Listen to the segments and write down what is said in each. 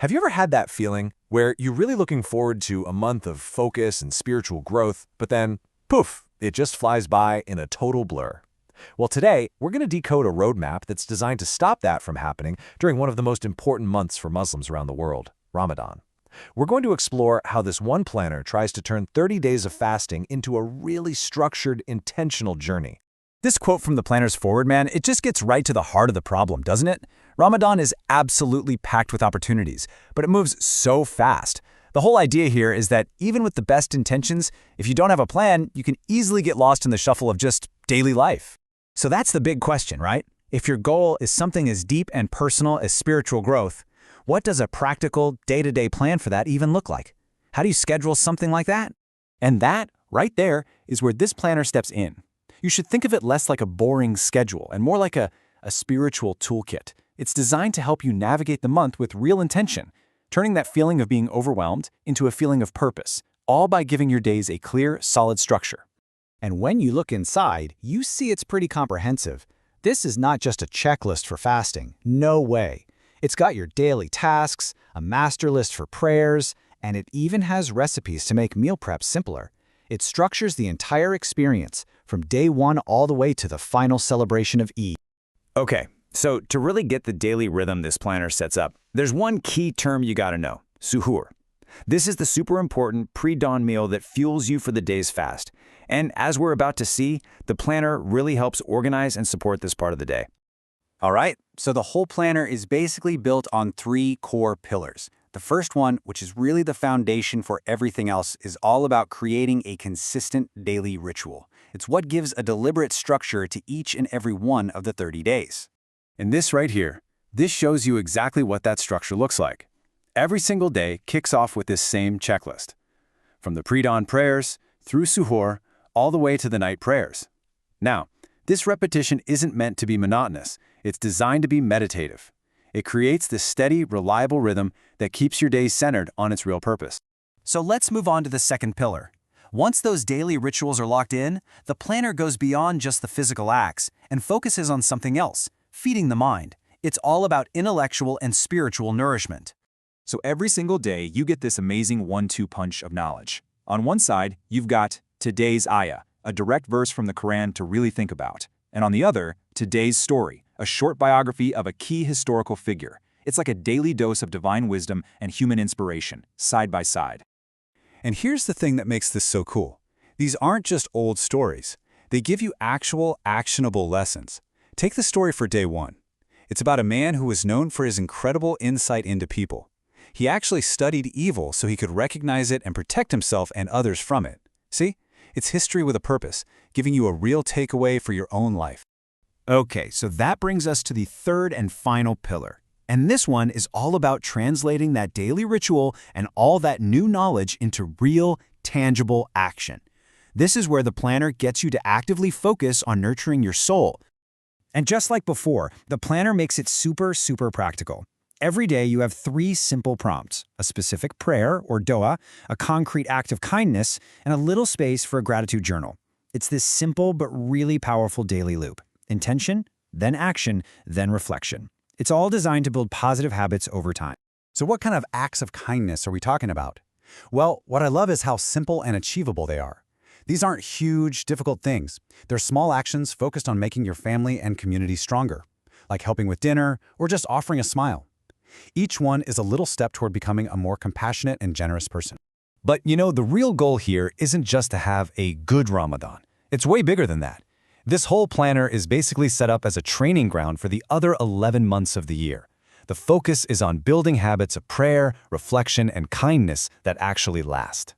Have you ever had that feeling where you're really looking forward to a month of focus and spiritual growth, but then, poof, it just flies by in a total blur? Well, today, we're going to decode a roadmap that's designed to stop that from happening during one of the most important months for Muslims around the world, Ramadan. We're going to explore how this one planner tries to turn 30 days of fasting into a really structured, intentional journey. This quote from the planner's forward, man, it just gets right to the heart of the problem, doesn't it? Ramadan is absolutely packed with opportunities, but it moves so fast. The whole idea here is that even with the best intentions, if you don't have a plan, you can easily get lost in the shuffle of just daily life. So that's the big question, right? If your goal is something as deep and personal as spiritual growth, what does a practical, day-to-day plan for that even look like? How do you schedule something like that? And that, right there, is where this planner steps in. You should think of it less like a boring schedule and more like a spiritual toolkit. It's designed to help you navigate the month with real intention, turning that feeling of being overwhelmed into a feeling of purpose, all by giving your days a clear, solid structure. And when you look inside, you see it's pretty comprehensive. This is not just a checklist for fasting. No way. It's got your daily tasks, a master list for prayers, and it even has recipes to make meal prep simpler. It structures the entire experience, from day one all the way to the final celebration of Eid. Okay, so to really get the daily rhythm this planner sets up, there's one key term you gotta know: suhoor. This is the super important pre-dawn meal that fuels you for the day's fast. And as we're about to see, the planner really helps organize and support this part of the day. All right, so the whole planner is basically built on 3 core pillars. The first one, which is really the foundation for everything else, is all about creating a consistent daily ritual. It's what gives a deliberate structure to each and every one of the 30 days. And this right here, this shows you exactly what that structure looks like. Every single day kicks off with this same checklist. From the pre-dawn prayers, through suhoor, all the way to the night prayers. Now, this repetition isn't meant to be monotonous. It's designed to be meditative. It creates this steady, reliable rhythm that keeps your days centered on its real purpose. So let's move on to the second pillar. Once those daily rituals are locked in, the planner goes beyond just the physical acts and focuses on something else: feeding the mind. It's all about intellectual and spiritual nourishment. So every single day, you get this amazing 1-2 punch of knowledge. On one side, you've got today's ayah, a direct verse from the Quran to really think about. And on the other, today's story, a short biography of a key historical figure. It's like a daily dose of divine wisdom and human inspiration, side by side. And here's the thing that makes this so cool. These aren't just old stories. They give you actual, actionable lessons. Take the story for day 1. It's about a man who was known for his incredible insight into people. He actually studied evil so he could recognize it and protect himself and others from it. See? It's history with a purpose, giving you a real takeaway for your own life. Okay, so that brings us to the third and final pillar. And this one is all about translating that daily ritual and all that new knowledge into real, tangible action. This is where the planner gets you to actively focus on nurturing your soul. And just like before, the planner makes it super practical. Every day you have 3 simple prompts: a specific prayer or dua, a concrete act of kindness, and a little space for a gratitude journal. It's this simple but really powerful daily loop: intention, then action, then reflection. It's all designed to build positive habits over time. So what kind of acts of kindness are we talking about? Well, what I love is how simple and achievable they are. These aren't huge, difficult things. They're small actions focused on making your family and community stronger, like helping with dinner or just offering a smile. Each one is a little step toward becoming a more compassionate and generous person. But you know, the real goal here isn't just to have a good Ramadan. It's way bigger than that. This whole planner is basically set up as a training ground for the other 11 months of the year. The focus is on building habits of prayer, reflection, and kindness that actually last.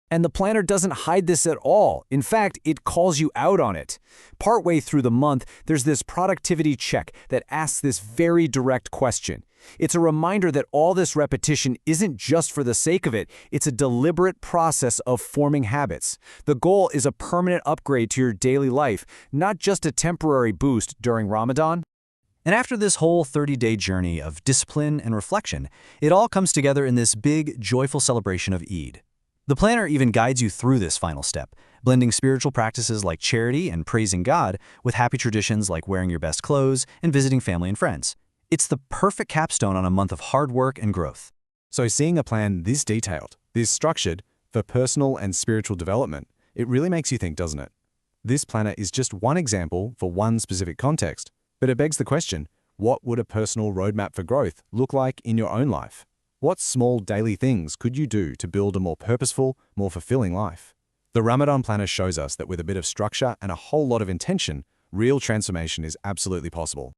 And the planner doesn't hide this at all. In fact, it calls you out on it. Partway through the month, there's this productivity check that asks this very direct question. It's a reminder that all this repetition isn't just for the sake of it. It's a deliberate process of forming habits. The goal is a permanent upgrade to your daily life, not just a temporary boost during Ramadan. And after this whole 30-day journey of discipline and reflection, it all comes together in this big, joyful celebration of Eid. The planner even guides you through this final step, blending spiritual practices like charity and praising God with happy traditions like wearing your best clothes and visiting family and friends. It's the perfect capstone on a month of hard work and growth. So seeing a plan this detailed, this structured, for personal and spiritual development, it really makes you think, doesn't it? This planner is just one example for one specific context, but it begs the question, what would a personal roadmap for growth look like in your own life? What small daily things could you do to build a more purposeful, more fulfilling life? The Ramadan Planner shows us that with a bit of structure and a whole lot of intention, real transformation is absolutely possible.